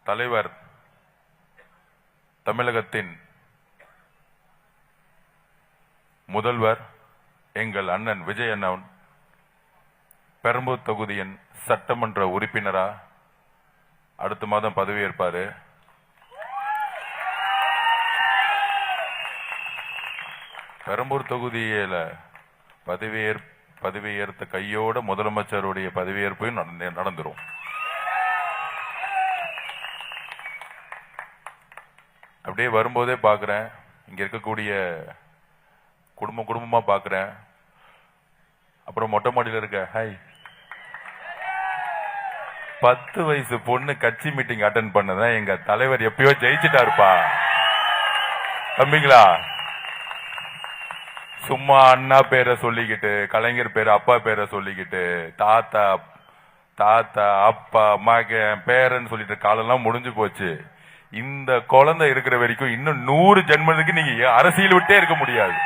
தலைவர் தமிழகத்தின் முதல்வர் எங்கள் அண்ணன் விஜய் அண்ணன் பெரம்பூர் தொகுதியின் சட்டமன்ற உறுப்பினரா அடுத்த மாதம் பதவியேற்பாரு. பெரம்பூர் தொகுதியில பதவியேற்ற கையோட முதலமைச்சருடைய பதவியேற்பையும் நடந்துரும். அப்படியே வரும்போதே பாக்குறேன், இங்க இருக்கக்கூடிய குடும்பமா பாக்குறேன். அப்புறம் மொட்டை மாடியில் இருக்க 10 வயசு பொண்ணு கட்சி மீட்டிங் அட்டன் பண்ணதான் எங்க தலைவர் எப்பயோ ஜெயிச்சுட்டாருப்பா தம்பிங்களா. சும்மா அண்ணா பேரை சொல்லிக்கிட்டு, கலைஞர் பேரை அப்பா பேரை சொல்லிக்கிட்டு, தாத்தா அப்பா மகன் பேரன்னு சொல்லிட்டு காலெல்லாம் முடிஞ்சு போச்சு. இந்த குழந்தை இருக்கிற வரைக்கும் இன்னும் 100 ஜென்மத்துக்கு நீங்க அரசியல் விட்டே இருக்க முடியாது.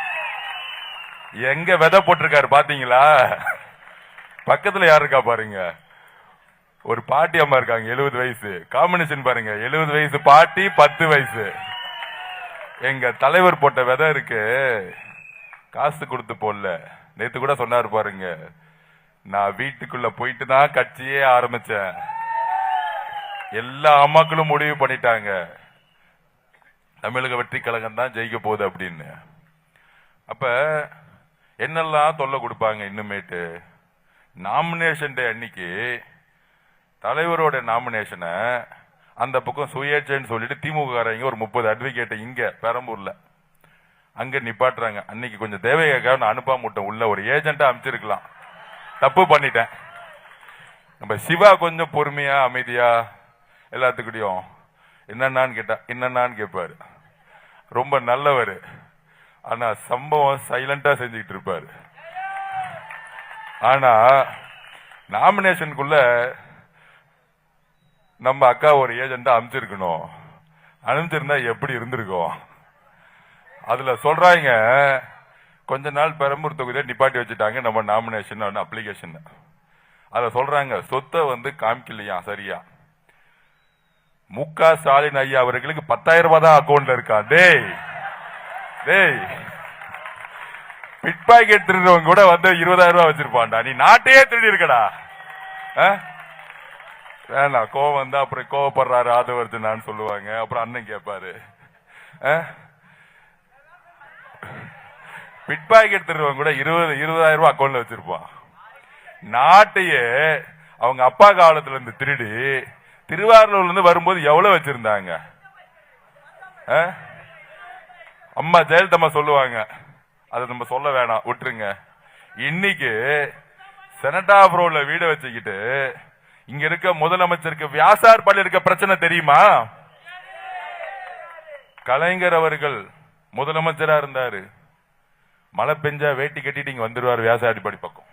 எங்க விதை போட்டிருக்காரு பாத்தீங்களா? பக்கத்துல யாரு இருக்கா பாருங்க, ஒரு பாட்டி அம்மா இருக்காங்க 70 வயசு. காம்பினேஷன் பாருங்க, 70 வயசு பாட்டி 10 வயசு. எங்க தலைவர் போட்ட விதை இருக்கு, காசு கொடுத்து போடல. நேத்து கூட சொன்னாரு பாருங்க, நான் வீட்டுக்குள்ள போயிட்டு தான் கட்சியே ஆரம்பிச்சேன். எல்லா அம்மாக்களும் முடிவு பண்ணிட்டாங்க தமிழக வெற்றி கழகம் தான் ஜெயிக்க போகுது அப்படின்னு. அப்ப என்னெல்லாம் தொல்லை கொடுப்பாங்க இன்னுமேட்டு. நாமினேஷன் டே அன்னைக்கு தலைவரோட நாமினேஷனை அந்த பக்கம் சுயேட்சைன்னு சொல்லிட்டு திமுக ஒரு 30 அட்வொகேட் இங்க பெரம்பூர்ல அங்க நிப்பாட்டுறாங்க. அன்னைக்கு கொஞ்சம் தேவையாக நான் அனுப்பாம விட்டேன், உள்ள ஒரு ஏஜென்ட்டா அமைச்சிருக்கலாம், தப்பு பண்ணிட்டேன். நம்ம சிவா கொஞ்சம் பொறுமையா அமைதியா எல்லாத்துக்கிட்டையும் என்னன்னு கேட்பாரு. ரொம்ப நல்லவர், ஆனா சம்பவம் சைலண்டா செஞ்சுக்கிட்டு இருப்பாரு. ஆனா நாமினேஷனுக்குள்ள நம்ம அக்கா ஒரு ஏஜென்ட்டா அமைச்சிருக்கணும், அனுப்பிச்சிருந்தா எப்படி இருந்திருக்கும். அதுல சொல்றாங்க, கொஞ்ச நாள் பெரம்பூர் தொகுதியை நிப்பாட்டி வச்சுட்டாங்க நம்ம நாமினேஷன் அப்ளிகேஷன். அத சொல்றாங்க சொத்தை காமிக்கலையா சரியா. முக ஸ்டாலின் ஐயா அவர்களுக்கு 10,000 ரூபாய் தான் அக்கௌண்ட்ல இருக்கா. டேய் பிட் பாக்கெட் திருடுறவங்க கூட 20,000 ரூபாய் வச்சிருப்பான்டா. நீ நாட்டையே திருடி இருக்கடா. வேணாம், கோவம் வந்தா அப்புறம் கோவப்படுறாரு ஆதவர்ஜனான்னு சொல்லுவாங்க. அப்புறம் அண்ணன் கேட்பாரு, பிட் பாக்கெட் திருடுறவங்க கூட 20,000 ரூபாய் அக்கௌண்ட்ல வச்சிருப்பான். நாட்டையே அவங்க அப்பா காலத்துல இருந்து திருடி திருவாரூர்ல இருந்து வரும்போது எவ்வளவு வச்சிருந்தாங்க. அம்மா ஜெயலலிதா சொல்லுவாங்க, அதை நம்ம சொல்ல வேணாம் விட்டுருங்க. இன்னைக்கு செனட் ஆஃப் ரோட்ல வீட வச்சுக்கிட்டு இங்க இருக்க முதலமைச்சருக்கு வியாசார்பாடியில் இருக்க பிரச்சனை தெரியுமா? கலைஞர் அவர்கள் முதலமைச்சரா இருந்தாரு, மழை பெஞ்சா வேட்டி கட்டிட்டு இங்க வந்துருவாரு வியாசார்பாடி பக்கம்.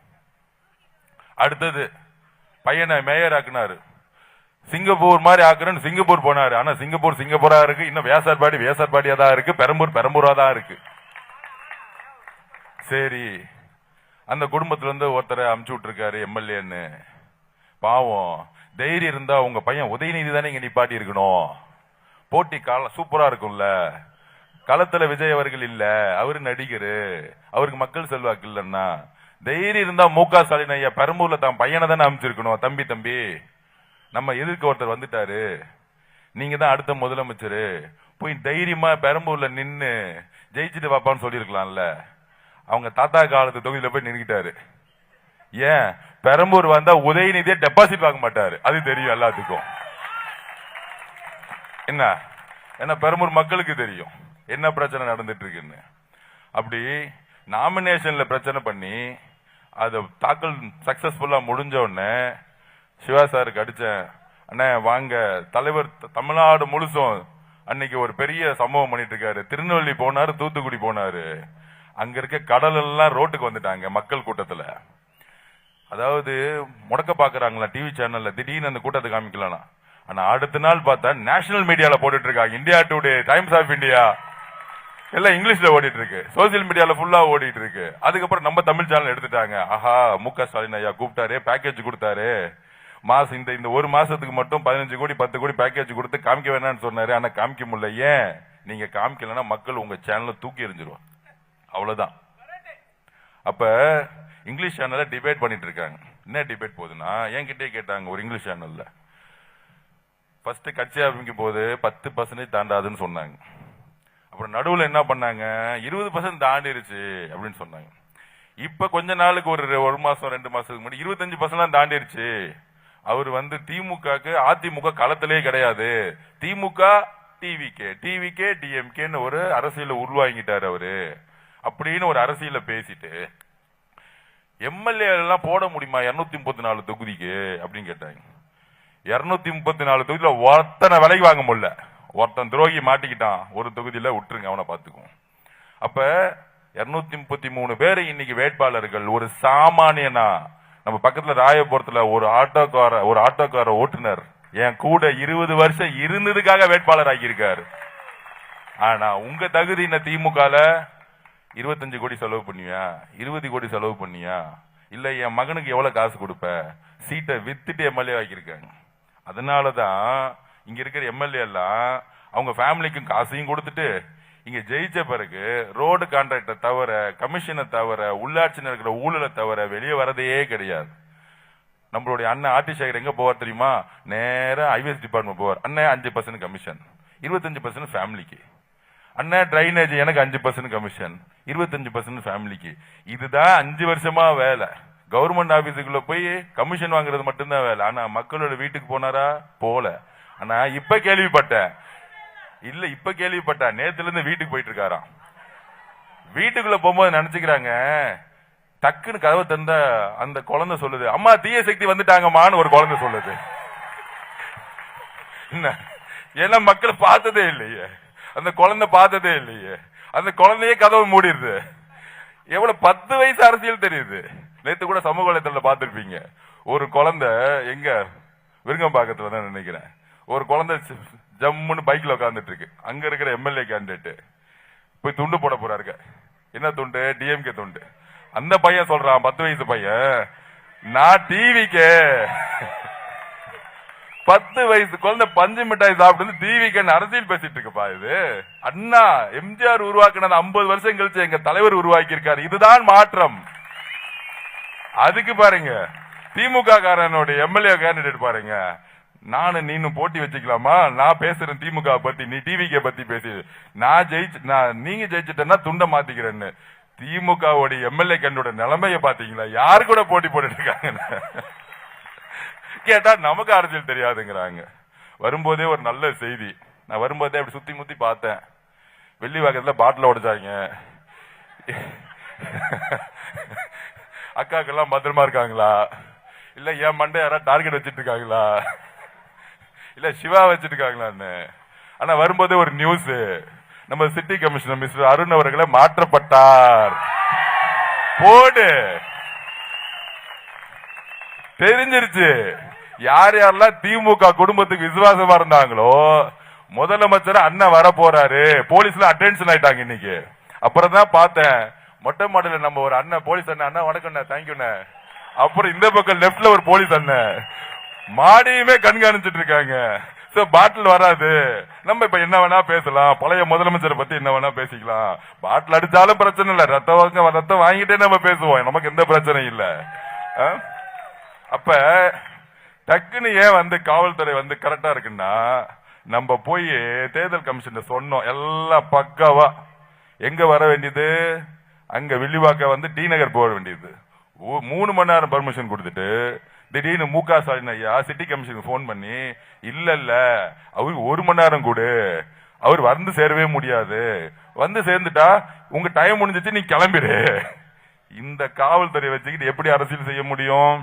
அடுத்தது பையனை மேயர் ஆக்குனாரு, சிங்கப்பூர் மாதிரி ஆக்குறேன்னு சிங்கப்பூர் போனாரு. ஆனா சிங்கப்பூரா இருக்கு, இன்னும் வியாசார்பாடியா தான் இருக்கு, பெரம்பூரா தான் இருக்கு. சரி, அந்த குடும்பத்துல இருந்து ஒருத்தரை அமுச்சு விட்டுருக்காரு எம்எல்ஏன்னு. பாவம், தைரியம் இருந்தா உங்க பையன் உதயநிதி தானே இங்க நிப்பாட்டி இருக்கணும். போட்டி சூப்பரா இருக்கும்ல. களத்துல விஜய் அவர்கள் இல்ல, அவரு நடிகரு, அவருக்கு மக்கள் செல்வாக்கு இல்லன்னா தைரியம் இருந்தா முக ஸ்டாலின் ஐயா பெரம்பூர்ல தான் பையனை தானே அமைச்சிருக்கணும். தம்பி நம்ம எதிர்க்க ஒருத்தர் வந்துட்டாரு, நீங்க தான் அடுத்த முதலமைச்சரு, போய் தைரியமா பெரம்பூர்ல நின்னு ஜெயிச்சுட்டு பாப்பான்னு சொல்லிருக்கலாம்ல. அவங்க தாத்தா காலத்து தொகுதியில போய் நின்றுட்டாரு. ஏன் பெரம்பூர் வந்தா உதயநிதியை டெபாசிட் வாங்க மாட்டாரு, அது தெரியும் எல்லாத்துக்கும். என்ன பெரம்பூர் மக்களுக்கு தெரியும் என்ன பிரச்சனை நடந்துட்டு இருக்குன்னு. அப்படி நாமினேஷன்ல பிரச்சனை பண்ணி அது தாக்கல் சக்சஸ்ஃபுல்லா முடிஞ்ச உடனே சிவா சாருக்கு அடிச்சேன், அண்ணே வாங்க, தலைவர் தமிழ்நாடு முழுசும் அன்னைக்கு ஒரு பெரிய சம்பவம் பண்ணிட்டு இருக்காரு. திருநெல்வேலி போனாரு, தூத்துக்குடி போனாரு, அங்க இருக்க கடல் எல்லாம் ரோட்டுக்கு வந்துட்டாங்க மக்கள் கூட்டத்துல. அதாவது முடக்க பாக்குறாங்களா டிவி சேனல்ல, திடீர்னு அந்த கூட்டத்தை காமிக்கலாம். ஆனா அடுத்த நாள் பார்த்தா நேஷனல் மீடியால போட்டுட்டு இருக்காங்க, India today, Times of India எல்லாம் இங்கிலீஷ்ல ஓடிட்டு இருக்கு, சோசியல் மீடியால ஃபுல்லா ஓடிட்டு இருக்கு. அதுக்கப்புறம் நம்ம தமிழ் சேனல் எடுத்துட்டாங்க. ஆஹா, முக ஸ்டாலின் ஐயா கூப்பிட்டாரு, பேக்கேஜ் கொடுத்தாரு, மாசம் இந்த ஒரு மாசத்துக்கு மட்டும் 15 கோடி 10 கோடி பேக்கேஜ் கொடுத்து காமிக்க வேணாம்னு சொன்னாரு. ஆனா காமிக்க முடியல. ஏன்? நீங்க காமிக்கலன்னா மக்கள் உங்க சேனலை தூக்கி எறிஞ்சிருவாங்க. அவ்வளவுதான். அப்ப இங்கிலீஷ் சேனல்ல டிபேட் பண்ணிட்டு இருக்காங்க. என்ன டிபேட் போகுதுன்னா, என்கிட்டே கேட்டாங்க ஒரு இங்கிலீஷ் சேனல்ல, ஃபர்ஸ்ட் கட்சி ஆரம்பிக்கும் போது 10% தாண்டாதுன்னு சொன்னாங்க. அப்புறம் நடுவில் என்ன பண்ணாங்க, 20% தாண்டிருச்சு அப்படின்னு சொன்னாங்க. இப்ப கொஞ்ச நாளுக்கு ஒரு மாசம் 2 மாசத்துக்கு முன்னாடி 25% தாண்டிருச்சு. அவர் திமுகக்கு அதிமுக களத்திலே கிடையாது, திமுக டிவிகே டிஎம்கேன்னு ஒரு அரசியல உருவாங்கிட்டாரு அவரு அப்படின்னு ஒரு அரசியல பேசிட்டு, எம்எல்ஏ எல்லாம் போட முடியுமா 234 தொகுதிக்கு அப்படின்னு கேட்டாங்க. 234 தொகுதியில ஒருத்தனை விலைக்கு வாங்க முடியல. ஒருத்தன் துரோகி மாட்டிக்கிட்டான் ஒரு தொகுதியில, விட்டுருங்க, அவனை பார்த்துக்கும். அப்ப 233 பேர் இன்னைக்கு வேட்பாளர்கள். ஒரு சாமானியனா நம்ம பக்கத்துல ராயபுரத்துல ஒரு ஆட்டோக்கார ஓட்டுநர் என் கூட 20 வருஷம் இருந்ததுக்காக வேட்பாளர் ஆகியிருக்காரு. ஆனா உங்க தகுதி என்ன? திமுகல 25 கோடி செலவு பண்ணியா, 20 கோடி செலவு பண்ணியா, இல்ல என் மகனுக்கு எவ்வளவு காசு கொடுப்ப, சீட்டை வித்துட்டு எம்எல்ஏ ஆக்கியிருக்காங்க. அதனாலதான் இங்க இருக்கிற எம்எல்ஏ எல்லாம் அவங்க ஃபேமிலிக்கும் காசையும் கொடுத்துட்டு இங்க ஜெயிச்ச பிறகு ரோடு கான்ட்ராக்டை தவிர, கமிஷனை தவிர, உள்ளாட்சியில் இருக்கிற ஊழலை தவிர வெளியே வரதையே கிடையாது. நம்மளுடைய அண்ணன் ஆர்டி சேகர் எங்க போவார் தெரியுமா? நேரம் ஹைவேஸ் டிபார்ட்மெண்ட் போவார். அண்ணன் 5% கமிஷன், 25% ஃபேமிலிக்கு. அண்ணன் டிரைனேஜ் எனக்கு 5% கமிஷன், 25% ஃபேமிலிக்கு. இதுதான் 5 வருஷமா வேலை. கவர்மெண்ட் ஆபீஸுக்குள்ள போய் கமிஷன் வாங்குறது மட்டும்தான் வேலை. ஆனா மக்களோட வீட்டுக்கு போனாரா? போல. ஆனா இப்ப கேள்விப்பட்டேன், நேத்துல இருந்து வீட்டுக்கு போயிட்டு இருக்காராம். வீட்டுக்குள்ள போகும்போது நினைச்சுக்கிறாங்க, டக்குன்னு கதவை தந்த அந்த குழந்தை சொல்லுது, அம்மா தீய சக்தி வந்துட்டாங்கம்மான்னு ஒரு குழந்தை சொல்லுது. என்ன? ஏன்னா மக்கள் பார்த்ததே இல்லையே, அந்த குழந்தை பார்த்ததே இல்லையே, அந்த குழந்தையே கதவை மூடிடுது. எவ்வளவு 10 வயசு அரசியல் தெரியுது. நேத்து கூட சமூக வலைதளத்துல பார்த்திருப்பீங்க, ஒரு குழந்தை எங்க விருங்கம்பாக்கத்துல தான் நினைக்கிறேன், ஒரு குழந்தை ஜம்முன்னு பைக்ல உட்காந்துட்டு இருக்கு. அங்க இருக்கிற எம்எல்ஏ கேண்டிடேட் போய் துண்டு போட போறாரு. என்ன துண்டு? டிஎம்கே துண்டு. அந்த பையன் சொல்றான், 10 வயசு பையன், நான் டிவிக்கு 10 வயசு குழந்தை பஞ்சு மிட்டாய் சாப்பிட்டு டிவிக்கு அரசியல் பேசிட்டு இருக்குப்பா. இது அண்ணா எம்ஜிஆர் உருவாக்குனது 50 வருஷம் கழிச்சு எங்க தலைவர் உருவாக்கி இருக்காரு. இதுதான் மாற்றம். அதுக்கு பாருங்க, திமுக காரனுடைய எம்எல்ஏ கேண்டிடேட் பாருங்க, நானும் நீனும் போட்டி வச்சுக்கலாமா? நான் பேசுறேன் திமுக பத்தி, நீ டிவிகே பத்தி பேசி, நீங்க ஜெயிச்சுட்டேன்னா துண்டை மாத்திக்கிறேன்னு. திமுக எம்எல்ஏ கண்டோட நிலைமைய பாத்தீங்களா? யாரு கூட போட்டி போட்டு இருக்காங்க கேட்டா நமக்கு அரசியல் தெரியாதுங்கிறாங்க. வரும்போதே ஒரு நல்ல செய்தி. நான் வரும்போதே அப்படி சுத்தி முத்தி பார்த்தேன். வெள்ளிவாக்கத்துல பாட்டில் உடைச்சாங்க. அக்காக்கெல்லாம் பத்திரமா இருக்காங்களா? இல்ல என் மண்டை யாராவது டார்கெட் வச்சிட்டு இருக்காங்களா? இல்ல சிவா வச்சிட்டு இருக்காங்களான்னு. ஆனா வரும்போதே ஒரு நியூஸ், நம்ம சிட்டி கமிஷனர் மிஸ்டர் அருண் அவர்களை மாற்றப்பட்டார். போடு தெரிஞ்சிருச்சு. யார் யாரெல்லாம் திமுக குடும்பத்துக்கு விசுவாசமா இருந்தாங்களோ, முதலமைச்சர் அண்ணன் வர போறாரு, போலீஸ்ல அட்டென்ஷன் ஆயிட்டாங்க இன்னைக்கு. அப்புறம் தான் பார்த்தேன், மொட்டை மாடல நம்ம ஒரு அண்ணன், போலீஸ் அண்ணன், அண்ணா வணக்கம் தேங்க்யூண்ண. அப்புறம் இந்த பக்கம் லெப்ட்ல ஒரு போலீஸ் அண்ணன் மாடியுமே கண்காணிச்சிட்டு இருக்காங்க. பாட்டில் வராது, நம்ம இப்ப என்ன வேணா பேசலாம், பழைய முதலமைச்சரை பத்தி என்ன வேணா பேசிக்கலாம். பாட்டில் அடிச்சாலும் பிரச்சனை இல்ல, ரத்தம் வாங்கிட்டே நம்ம பேசுவோம், நமக்கு எந்த பிரச்சனையும் இல்ல. அப்ப டக்குன்னு ஏன் காவல்துறை கரெக்டா இருக்குன்னா, நம்ம போய் தேர்தல் கமிஷன் சொன்னோம், எல்லாம் பக்காவா. எங்க வர வேண்டியது? அங்க வில்லிவாக்க டி நகர் போக வேண்டியது. 3 மணி நேரம் பர்மிஷன் கொடுத்துட்டு திடீர்னு முக ஸ்டாலின் ஐயா சிட்டி கமிஷனுக்கு போன் பண்ணி, இல்ல அவருக்கு 1 மணி நேரம் கொடு, அவர் சேரவே முடியாது, சேர்ந்துட்டா உங்க டைம் முடிஞ்சிச்சு, நீ கிளம்பிடு. இந்த காவல்துறை வச்சுக்கிட்டு எப்படி அரசியல் செய்ய முடியும்?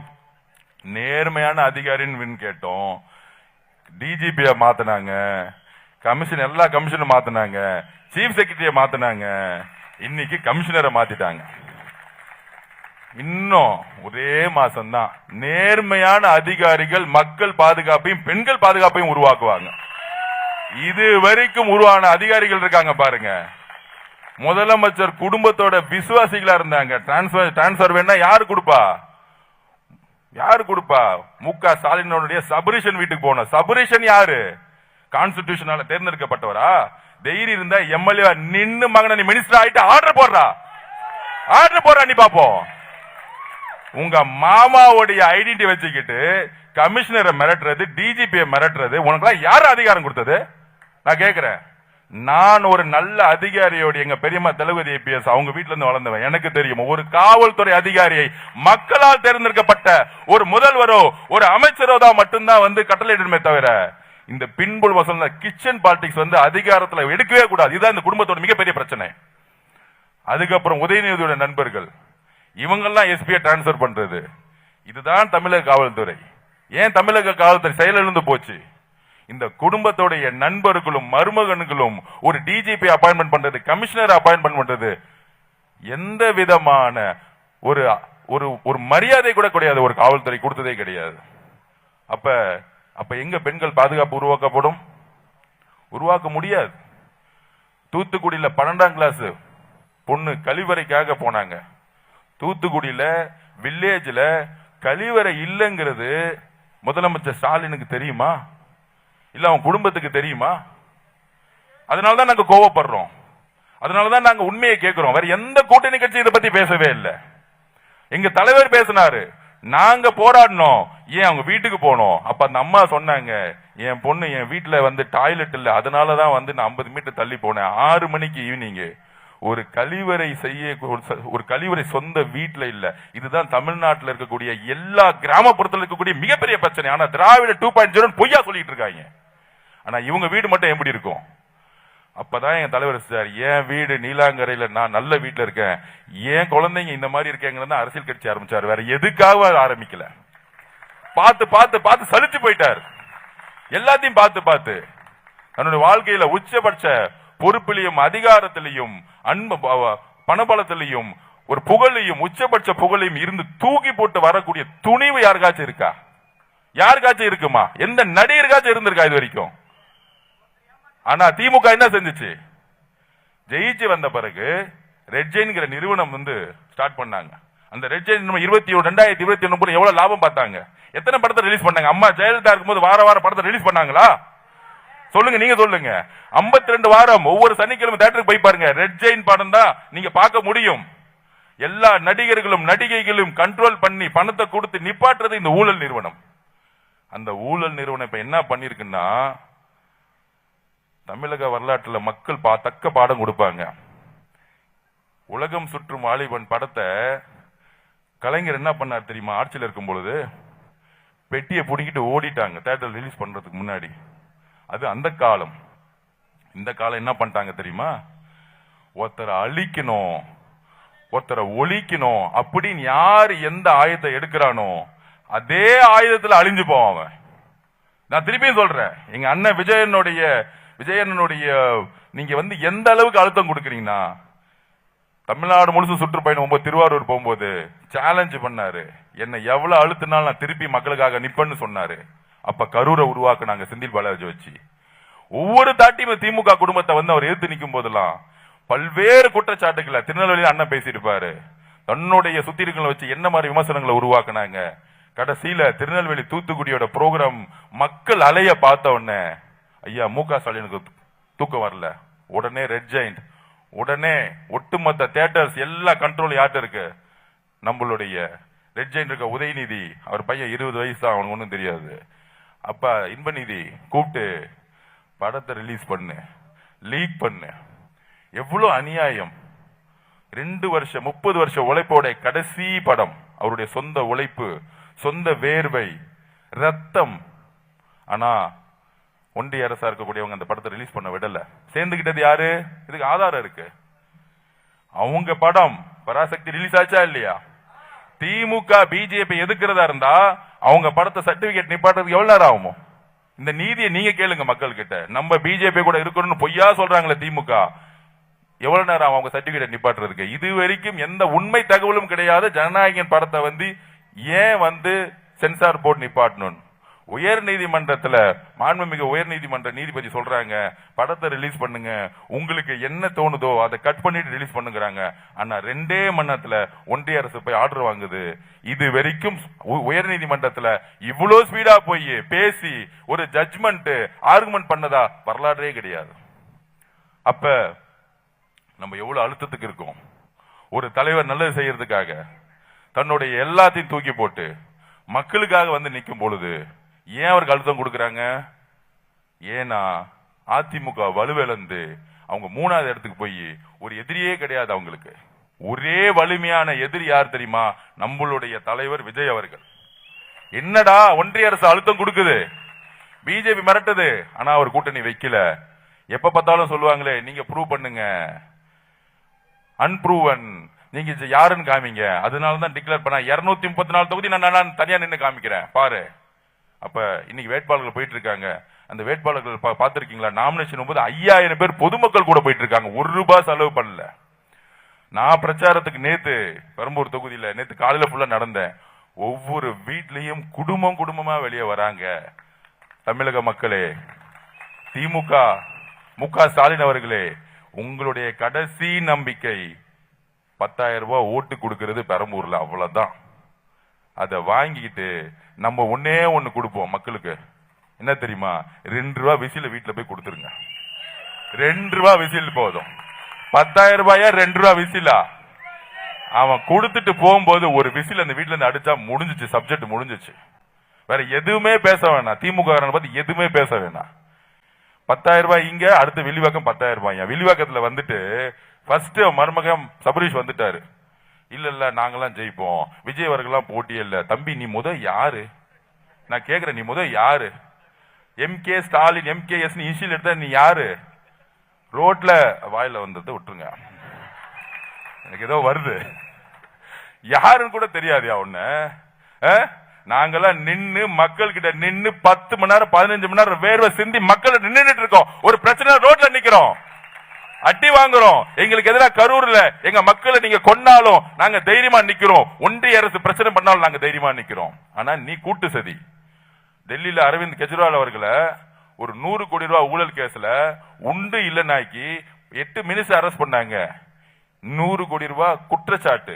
நேர்மையான அதிகாரின்னு கேட்டோம். டிஜிபிய மாத்தினாங்க, கமிஷன் எல்லா கமிஷனும் மாத்தினாங்க, சீஃப் செக்ரட்டரிய மாத்தினாங்க, இன்னைக்கு கமிஷனரை மாத்திட்டாங்க. இன்னும் ஒரே மாசம் தான் நேர்மையான அதிகாரிகள் மக்கள் பாதுகாப்பையும் பெண்கள் பாதுகாப்பையும் உருவாக்குவாங்க. இது வரைக்கும் உருவான அதிகாரிகள் இருக்காங்க பாருங்க. முதலமைச்சர் குடும்பத்தோட விசுவாசிகளா இருந்தாங்க. டிரான்ஸ்பர் வேணா யாரு கொடுப்பா? யாரு கொடுப்பா? முக ஸ்டாலினுடைய சபரிஷன் வீட்டுக்கு போன. சபரிஷன் யாரு? கான்ஸ்டிடியூஷனால தேர்ந்தெடுக்கப்பட்டவரா? தைரியம் இருந்தா எம்எல்ஏ நின்னு மகன நீ மினிஸ்டர் ஆயிட்டு ஆர்டர் போடுறா, ஆர்டர் போடுறா, நீ பாப்போம். உங்க மாமாவுடைய ஐடென்டி வச்சுக்கிட்டு கமிஷனரை மிரட்டுறது, டிஜிபியை மிரட்டுறது உனக்கு யாரு அதிகாரம் கொடுத்தது? நான் கேக்குறேன். நான் ஒரு நல்ல அதிகாரியோட, எங்க பெரியம்மா தளபதி ஐபிஎஸ் அவங்க வீட்டுல இருந்து வளர்ந்தவன், எனக்கு தெரியும். ஒரு காவல்துறை அதிகாரியை மக்களால் தேர்ந்தெடுக்கப்பட்ட ஒரு முதல்வரோ ஒரு அமைச்சரோ தான் மட்டும்தான் வந்து கட்டளையிடுமே தவிர, இந்த பின்புல் வசந்த கிச்சன் பாலிடிக்ஸ் வந்து அதிகாரத்துல எடுக்கவே கூடாது. இதுதான் இந்த குடும்பத்தோட மிகப்பெரிய பிரச்சனை. அதுக்கப்புறம் உதயநிதியோட நண்பர்கள் இவங்கெல்லாம் எஸ்பியை டிரான்ஸ்பர் பண்றது, இதுதான் தமிழக காவல்துறை. ஏன் தமிழக காவல்துறை செயலிழந்து போச்சு? இந்த குடும்பத்தோடைய நண்பர்களும் மருமகன்களும் ஒரு டிஜிபி அப்பாயின்மெண்ட் பண்றது, கமிஷனர் அப்பாயின்மெண்ட் பண்றது, எந்த விதமான ஒரு ஒரு மரியாதை கூட கிடையாது. ஒரு காவல்துறை கொடுத்ததே கிடையாது. அப்ப அப்ப எங்க பெண்கள் பாதுகாப்பு உருவாக்கப்படும்? உருவாக்க முடியாது. தூத்துக்குடியில 12ஆம் கிளாஸ் பொண்ணு கழிவறைக்காக போனாங்க. தூத்துக்குடியில வில்லேஜ்ல கழிவறை இல்லைங்கிறது முதலமைச்சர் ஸ்டாலினுக்கு தெரியுமா? இல்ல அவன் குடும்பத்துக்கு தெரியுமா? அதனாலதான் நாங்க கோவப்படுறோம். அதனாலதான் நாங்க உண்மையை கேட்கிறோம். வேற எந்த கூட்டணி கட்சி இதை பத்தி பேசவே இல்லை. எங்க தலைவர் பேசினாரு, நாங்க போராடணும், ஏன் அவங்க வீட்டுக்கு போனோம். அப்ப அந்த அம்மா சொன்னாங்க, என் பொண்ணு என் வீட்டுல வந்து டாய்லெட் இல்ல, அதனாலதான் வந்து நான் 50 மீட்டர் தள்ளி போனேன். 6 மணிக்கு ஈவினிங் ஒரு கழிவறை செய்ய, ஒரு கழிவறை சொந்த வீட்டுல இல்ல. இதுதான் தமிழ்நாட்டில் இருக்கக்கூடிய எல்லா கிராமப்புறத்தில் இருக்கக்கூடிய மிகப்பெரிய பிரச்சனை. ஆனா திராவிட 2.0 பொய்யா சொல்லிட்டு இருக்காங்க. ஆனா இவங்க வீடு மட்டும் எப்படி இருக்கும்? அப்பதான் என் தலைவர் சார், என் வீடு நீலாங்கரையில, நான் நல்ல வீட்டுல இருக்கேன், ஏன் குழந்தைங்க இந்த மாதிரி இருக்கேங்கிறத அரசியல் கட்சி ஆரம்பிச்சாரு. வேற எதுக்காக ஆரம்பிக்கல. பார்த்து பார்த்து பார்த்து சலிச்சு போயிட்டார். எல்லாத்தையும் பார்த்து பார்த்து தன்னுடைய வாழ்க்கையில உச்சபட்ச பொறுப்பிலையும் அதிகாரத்திலையும் அன்பு பணபலத்திலையும் ஒரு புகழையும் உச்சபட்ச புகழையும் இருந்து தூக்கி போட்டு வரக்கூடிய துணிவு யாருக்காச்சும் இருக்கா? யாருக்காச்சும் இருக்குமா? எந்த நடிகருக்காச்சும் இருந்திருக்கா இது வரைக்கும்? ஆனா திமுக என்ன செஞ்சுச்சு? ஜெயிச்சு வந்த பிறகு ரெட் ஜெயின்ங்கிற நிறுவனம் வந்து ஸ்டார்ட் பண்ணாங்க. அந்த ரெட் ஜெயின் 2021 எவ்வளவு லாபம் பார்த்தாங்க? எத்தனை படத்தை ரிலீஸ் பண்ணாங்க? அம்மா ஜெயலலிதா இருக்கும்போது வார வாரம் படத்தை ரிலீஸ் பண்ணாங்களா? சொல்லுங்க, நீங்க சொல்லுங்க. 52 வாரம் ஒவ்வொரு சனிக்கிழமை தியேட்டருக்கு போய் பாருங்க. ரெட் ஜெயின் படம் தான் நீங்க பார்க்க முடியும். எல்லா நடிகர்களும் நடிகைகளும் கண்ட்ரோல் பண்ணி பணத்தை கொடுத்து நிப்பாட்டுறது இந்த ஊழல் நிறுவனம். அந்த ஊழல் நிறுவனம் இப்ப என்ன பண்ணிருக்குன்னா, தமிழக வரலாற்றுல மக்கள் தக்க பாடம் கொடுப்பாங்க. உலகம் சுற்றும் வாலிபன் படத்தை கலைஞர் என்ன பண்ணார் தெரியுமா? ஆட்சியில் இருக்கும் பொழுது பெட்டியை பிடிக்கிட்டு ஓடிட்டாங்க தியேட்டர் ரிலீஸ் பண்றதுக்கு முன்னாடி. அது அந்த காலம். இந்த காலம் என்ன பண்ணிட்டாங்க தெரியுமா? ஒருத்தரை அழிக்கணும், ஒருத்தரை ஒழிக்கணும் அப்படின்னு யாரு எந்த ஆயுதத்தை எடுக்கிறானோ அதே ஆயுதத்தில் அழிஞ்சு போவான். நான் திருப்பியும் சொல்றேன், எங்க அண்ணன் விஜயனுடைய நீங்க வந்து எந்த அளவுக்கு அழுத்தம் கொடுக்கறீங்கன்னா, தமிழ்நாடு முழுசு சுற்றுப்பயணம் போகும்போது திருவாரூர் போகும்போது சேலஞ்ச் பண்ணாரு, என்ன எவ்வளவு அழுத்தினாலும் நான் திருப்பி மக்களுக்காக நிப்பன்னு சொன்னாரு. அப்ப கரூரை உருவாக்குனாங்க செந்தில் பாலாஜி வச்சு. ஒவ்வொரு தாட்டியும் திமுக குடும்பத்தை வந்து அவர் எதிர்த்து நிற்கும் போதெல்லாம் பல்வேறு குற்றச்சாட்டுகளை திருநெல்வேலி அண்ணன் பேசியிருப்பாரு. தன்னுடைய சுத்திரிகளை வச்சு என்ன மாதிரி விமர்சனங்களை உருவாக்குனாங்க. கடைசியில திருநெல்வேலி தூத்துக்குடியோட ப்ரோக்ராம் மக்கள் அலைய பார்த்த உடனே ஐயா முக ஸ்டாலினுக்கு தூக்கம் வரல. உடனே ரெட் ஜெயிண்ட், உடனே ஒட்டுமொத்த தியேட்டர்ஸ் எல்லா கண்ட்ரோல் யார்கிட்ட இருக்கு? நம்மளுடைய ரெட் ஜெயிண்ட் இருக்க உதயநிதி, அவர் பையன் 20 வயசு தான், அவனுக்கு ஒன்றும் தெரியாது. அப்ப இன்பநிதி கூப்பிட்டு படத்தை ரிலீஸ் பண்ணு, லீக் பண்ணு. எவ்வளவு அநியாயம்! 2 வருஷம் 30 வருஷம் உழைப்போட கடைசி படம், அவருடைய சொந்த உழைப்பு, சொந்த வேர்வை, ரத்தம். ஆனா ஒன்றிய அரசா இருக்கக்கூடியவங்க அந்த படத்தை ரிலீஸ் பண்ண விடல. சேர்ந்துகிட்டது யாரு? இதுக்கு ஆதாரம் இருக்கு. அவங்க படம் பராசக்தி ரிலீஸ் ஆச்சா இல்லையா? திமுக பிஜேபி எதுக்குறதா இருந்தா அவங்க படத்தை சர்டிபிகேட் நிப்பாட்டுறதுக்கு எவ்வளவு நேரம் ஆகுமோ? இந்த நீதியை நீங்க கேளுங்க மக்கள் கிட்ட. நம்ம பிஜேபி கூட இருக்கணும்னு பொய்யா சொல்றாங்களே திமுக, எவ்வளவு நேரம் ஆகும் அவங்க சர்டிபிகேட் நிப்பாட்டுறதுக்கு? இது வரைக்கும் எந்த உண்மை தகவலும் கிடையாது. ஜனநாயகன் படத்தை வந்து ஏன் வந்து சென்சார் போர்டு நிப்பாட்டணும்? உயர் நீதிமன்றத்துல மாண்புமிகு உயர் நீதிமன்ற நீதிபதி சொல்றாங்க, படத்தை ரிலீஸ் பண்ணுங்க, உங்களுக்கு என்ன தோணுதோ அதை கட் பண்ணிட்டு ரிலீஸ் பண்ணுங்கிறாங்க. ஆனா 2 மணி நேரத்துல ஒன்றிய அரசு போய் ஆர்டர் வாங்குது. இது வரைக்கும் உயர் நீதிமன்றத்துல இவ்வளவு ஸ்பீடா போய் பேசி ஒரு ஜட்ஜ்மெண்ட் ஆர்குமெண்ட் பண்ணதா வரலாறே கிடையாது. அப்ப நம்ம எவ்வளவு அழுத்தத்துக்கு இருக்கோம். ஒரு தலைவர் நல்லது செய்யறதுக்காக தன்னுடைய எல்லாத்தையும் தூக்கி போட்டு மக்களுக்காக வந்து நிற்கும் பொழுது ஏன் அவருக்கு அழுத்தம் கொடுக்கறாங்க? ஏன்னா அதிமுக வலுவிழந்து அவங்க 3வது இடத்துக்கு போய் ஒரு எதிரியே கிடையாது. அவங்களுக்கு ஒரே வலிமையான எதிரி யார் தெரியுமா? நம்மளுடைய தலைவர் விஜய் அவர்கள். என்னடா ஒன்றிய அரசு அழுத்தம் கொடுக்குது, பிஜேபி மிரட்டுது, ஆனா அவர் கூட்டணி வைக்கல. எப்ப பார்த்தாலும் சொல்லுவாங்களே, நீங்க ப்ரூவ் பண்ணுங்க, அன்ப்ரூவன், நீங்க யாருன்னு காமிங்க. அதனாலதான் டிக்ளேர் பண்ண 234 தொகுதி நான் தனியா நின்று காமிக்கிறேன் பாரு. அப்ப இன்னைக்கு வேட்பாளர்கள் போயிட்டு இருக்காங்க. அந்த வேட்பாளர்கள் பார்த்திருக்கீங்களா? நாமினேஷன் போது 5000 பேர் பொதுமக்கள் கூட போயிட்டு இருக்காங்க. ₹1 செலவு பண்ணல. நான் பிரச்சாரத்துக்கு நேத்து பெரம்பூர் தொகுதியில நேத்து காலையில ஃபுல்லா நடந்தேன். ஒவ்வொரு வீட்லயும் குடும்பமா வெளியே வராங்க. தமிழக மக்களே, திமுக மு.க. ஸ்டாலின் அவர்களே, உங்களுடைய கடைசி நம்பிக்கை 10,000 ரூபாய் ஓட்டு கொடுக்கிறது பெரம்பூர்ல, அவ்வளவுதான். அதை வாங்கிக்கிட்டு நம்ம ஒன்னே ஒண்ணு கொடுப்போம் மக்களுக்கு. என்ன தெரியுமா? ₹2 விசில வீட்டுல போய் கொடுத்துருங்க. ₹2 விசில் போதும். 10,000 ரூபாயா ₹2 விசிலா? அவன் கொடுத்துட்டு போகும்போது ஒரு விசில் அந்த வீட்டுல இருந்து அடிச்சா முடிஞ்சிச்சு, சப்ஜெக்ட் முடிஞ்சிச்சு. வேற எதுவுமே பேச வேணாம். திமுக பத்தி எதுவுமே பேச வேணாம். 10,000 ரூபாய் இங்க, அடுத்து வில்லிவாக்கம் 10,000 ரூபாய். வில்லிவாக்கத்துல வந்துட்டு ஃபர்ஸ்ட் மருமகன் சபரீஷ் வந்துட்டாரு. இல்ல நாங்கெல்லாம் ஜெயிப்போம், விஜய் அவர்கள்லாம் போட்டியே இல்ல. தம்பி நீ முத யாரு? நான் கேக்குறேன், நீ முத யாரு? எம்.கே. ஸ்டாலின் MKS இனிஷியல் எடுத்த நீ யாரு? ரோட்ல வாயில வந்ததை விட்டுருங்க, எனக்கு ஏதோ வருது. யாருன்னு கூட தெரியாதியா உன்ன? நாங்கெல்லாம் நின்னு மக்கள் கிட்ட நின்னு 10 மணி நேரம் 15 மணி நேரம் வேர்வை சிந்தி மக்கள் நின்றுட்டு இருக்கோம். ஒரு பிரச்சனை ரோட்ல நிக்கிறோம், அடி வாங்குறோம். எங்களுக்கு எதிராக கரூர்ல எங்க மக்களை நீங்க கொன்னாலும் நாங்க தைரியமா நிக்கிறோம். ஒன்றிய அரசு பிரச்சனை பண்ணாலும் நாங்க தைரியமா நிக்கிறோம். ஆனா நீ கூட்டு சதி. டெல்லியில அரவிந்த் கெஜ்ரிவால் அவர்களை ஒரு 100 கோடி ரூபாய் ஊழல் கேஸ்ல உண்டு இல்லைனாக்கி 8 மினிஸ்டர் அரெஸ்ட் பண்ணாங்க. 100 கோடி ரூபாய் குற்றச்சாட்டு.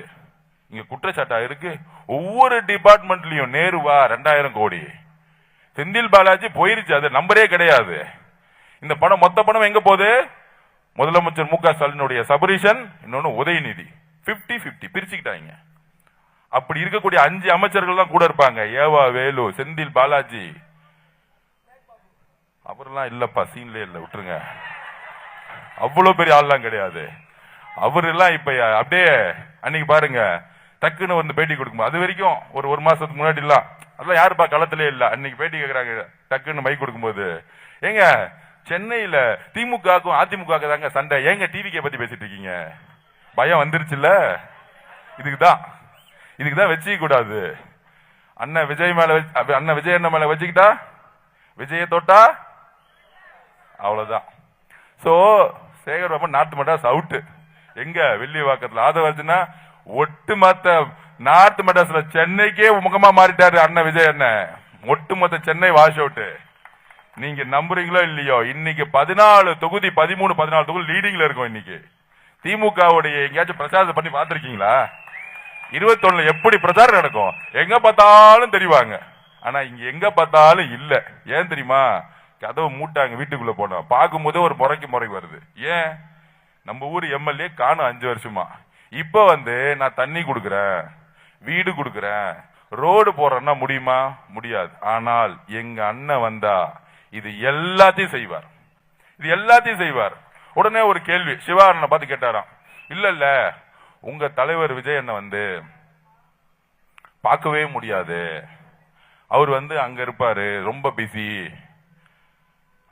இங்க குற்றச்சாட்டா இருக்கு. ஒவ்வொரு டிபார்ட்மெண்ட்லயும் நேருவா 2000 கோடி, செந்தில் பாலாஜி போயிருச்சு, அது நம்பரே கிடையாது. இந்த பணம் மொத்த பணம் எங்க போகுது? முதலமைச்சர் மு.க. ஸ்டாலினுடைய சபரீஷன், இன்னொன்னு உதயநிதி, 50-50 பிரிச்சுக்கிட்டாங்க. அப்படி இருக்கக்கூடிய 5 அமைச்சர்கள் தான் கூட இருப்பாங்க. ஏவா வேலு, செந்தில் பாலாஜி, அவரெல்லாம் இல்லப்பா, சீன்ல இல்ல, விட்டுருங்க. அவ்வளவு பெரிய ஆள்லாம் கிடையாது அவரு எல்லாம். இப்ப அப்படியே அன்னைக்கு பாருங்க, டக்குன்னு வந்து பேட்டி கொடுக்கும். அது வரைக்கும் ஒரு மாசத்துக்கு முன்னாடி எல்லாம் அதெல்லாம் யாருப்பா களத்திலே இல்ல. அன்னைக்கு பேட்டி கேட்கறாங்க, டக்குன்னு மைக் கொடுக்கும்போது, ஏங்க சென்னையில திமுகவுக்கும் அதிமுக தாங்க சண்டை, ஏங்க டிவிக்கே பத்தி பேசிட்டு இருக்கீங்க? பயம் வந்துருச்சுல்ல. இதுக்குதான் வச்சுக்க கூடாது. அண்ணன் விஜய் மேல அண்ணன் விஜய் அண்ணன் மேல வச்சுக்கிட்டா விஜய தொட்டா அவ்வளவுதான். So Sekar Babu north Madras out. எங்க வில்லிவாக்கத்துல ஆதவர்ஜனா ஒட்டுமொத்த நார்த் மெட்ராஸ்ல சென்னைக்கே முகமா மாறிட்டாரு அண்ணன் விஜய் அண்ணன். ஒட்டுமொத்த சென்னை வாஷ் அவுட். நீங்க நம்புறீங்களோ இல்லையோ, இன்னைக்கு 14 தொகுதி 13-14 தொகுதி லீடிங்ல இருக்கும். இன்னைக்கு திமுகவுடைய எங்கேயாச்சும் பிரச்சாரத்தை பண்ணி பாத்திருக்கீங்களா? 21 எப்படி பிரச்சாரம் நடக்கும்? எங்க பார்த்தாலும் தெரிவாங்க. ஆனா இங்க எங்க பார்த்தாலும் இல்ல. ஏன் தெரியுமா? கதவு மூட்டாங்க. வீட்டுக்குள்ள போனா பார்க்கும்போது ஒரு முறை வருது. ஏன்? நம்ம ஊர் எம்எல்ஏ காணும் 5 வருஷமா. இப்ப வந்து நான் தண்ணி கொடுக்கறேன், வீடு கொடுக்கறேன், ரோடு போறேன்னா முடியுமா? முடியாது. ஆனால் எங்க அண்ணன் வந்தா இது எல்லாத்தையும் செய்வார். உடனே ஒரு கேள்வி சிவா அண்ணனை பார்த்து கேட்டாராம். இல்ல உங்க தலைவர் விஜய் அண்ணன் வந்து பார்க்கவே முடியாது, அவர் வந்து அங்க இருப்பாரு, ரொம்ப பிஸி.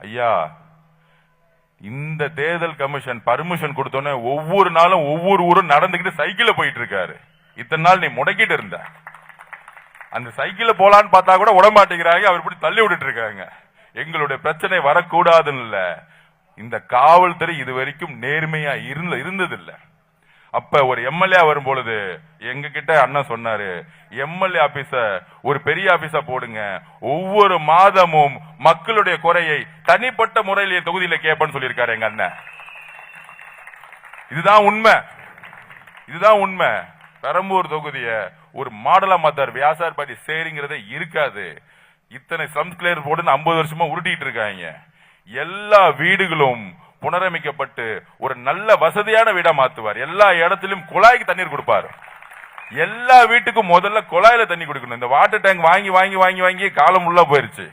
ஐயா, இந்த தேர்தல் கமிஷன் பர்மிஷன் கொடுத்தோன்னே ஒவ்வொரு நாளும் ஒவ்வொரு ஊரும் நடந்துகிட்டு சைக்கிள்ல போயிட்டு இருக்காரு. இத்தனை நாள் நீ முடக்கிட்டு இருந்த. அந்த சைக்கிள்ல போலான்னு பார்த்தா கூட உடம்பாட்டிக்கிறாங்க. அவர் இப்படி தள்ளி விட்டுட்டு இருக்காங்க. எங்களுடைய பிரச்சனை வரக்கூடாதுன்னு இல்ல, இந்த காவல்துறை இது வரைக்கும் நேர்மையா இருந்ததில்லை. அப்ப ஒரு எம்எல்ஏ வரும் பொழுது எங்க கிட்ட அண்ணன் சொன்னாரு, எம்எல்ஏ ஆபீஸ ஒரு பெரிய ஆபீஸா போடுங்க, ஒவ்வொரு மாதமும் மக்களுடைய குறையை தனிப்பட்ட முறையில் தொகுதியில கேட்பேன்னு சொல்லியிருக்காரு எங்க அண்ணன். இதுதான் உண்மை, இதுதான் உண்மை. பெரம்பூர் தொகுதிய ஒரு மாடலா மாத்தார். வியாசார்பாடி சேரிங்கிறதே இருக்காது. இத்தனை ஸ்லம்ஸ் கிளியர் போட்டு 50 வருஷமா உருட்டிட்டு இருக்காங்க. எல்லா வீடுகளும் புனரமைக்கப்பட்டு ஒரு நல்ல வசதியான வீடா மாத்துவார். எல்லா இடத்திலும் குழாய்க்கு தண்ணீர் கொடுப்பார். எல்லா வீட்டுக்கும் முதல்ல குழாயில தண்ணி கொடுக்கணும். இந்த வாட்டர் டேங்க் வாங்கி வாங்கி வாங்கி வாங்கி காலம் உள்ள போயிருச்சு.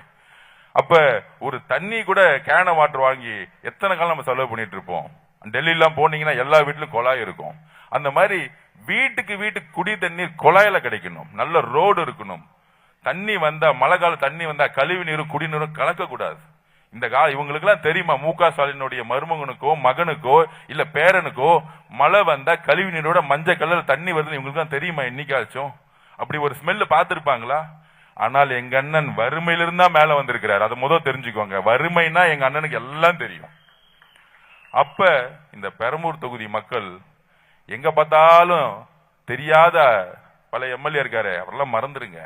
அப்ப ஒரு தண்ணி கூட கேன வாட்டர் வாங்கி எத்தனை காலம் நம்ம செலவு பண்ணிட்டு இருப்போம். டெல்லி எல்லாம் போனீங்கன்னா எல்லா வீட்டிலும் குழாய் இருக்கும். அந்த மாதிரி வீட்டுக்கு வீட்டுக்கு குடி தண்ணீர் குழாயில கிடைக்கணும். நல்ல ரோடு இருக்கணும். தண்ணி வந்தா, மழை கால தண்ணி வந்தா கழிவு நீரும் குடிநீரும் கலக்க கூடாது. இந்த இவங்களுக்கு எல்லாம் தெரியுமா? மு.க. ஸ்டாலினுடைய மருமகனுக்கோ மகனுக்கோ இல்ல பேரனுக்கோ மழை வந்தா கழிவு நீரோட மஞ்சள் கலர் தண்ணி வருதுன்னு இவங்களுக்கு தான் தெரியுமா? என்னைக்காச்சும் அப்படி ஒரு ஸ்மெல் பார்த்திருப்பாங்களா? ஆனால் எங்க அண்ணன் வறுமையிலிருந்தா மேல வந்திருக்கிறார். அதை முதல் தெரிஞ்சுக்கோங்க. வறுமைனா எங்க அண்ணனுக்கு எல்லாம் தெரியும். அப்ப இந்த பெரம்பூர் தொகுதி மக்கள் எங்க பார்த்தாலும் தெரியாத பல எம்எல்ஏ இருக்காரு, அவரெல்லாம் மறந்துருங்க.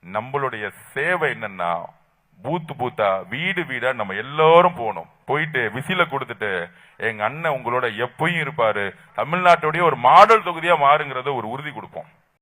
நம்மளுடைய சேவை என்னன்னா, பூத்து பூத்தா வீடு வீடா நம்ம எல்லாரும் போகணும். போயிட்டு விசில கொடுத்துட்டு எங்க அண்ணன் உங்களோட எப்பயும் இருப்பாரு, தமிழ்நாட்டுடைய ஒரு மாடல் தொகுதியா மாறுங்கிறத ஒரு உறுதி கொடுப்போம்.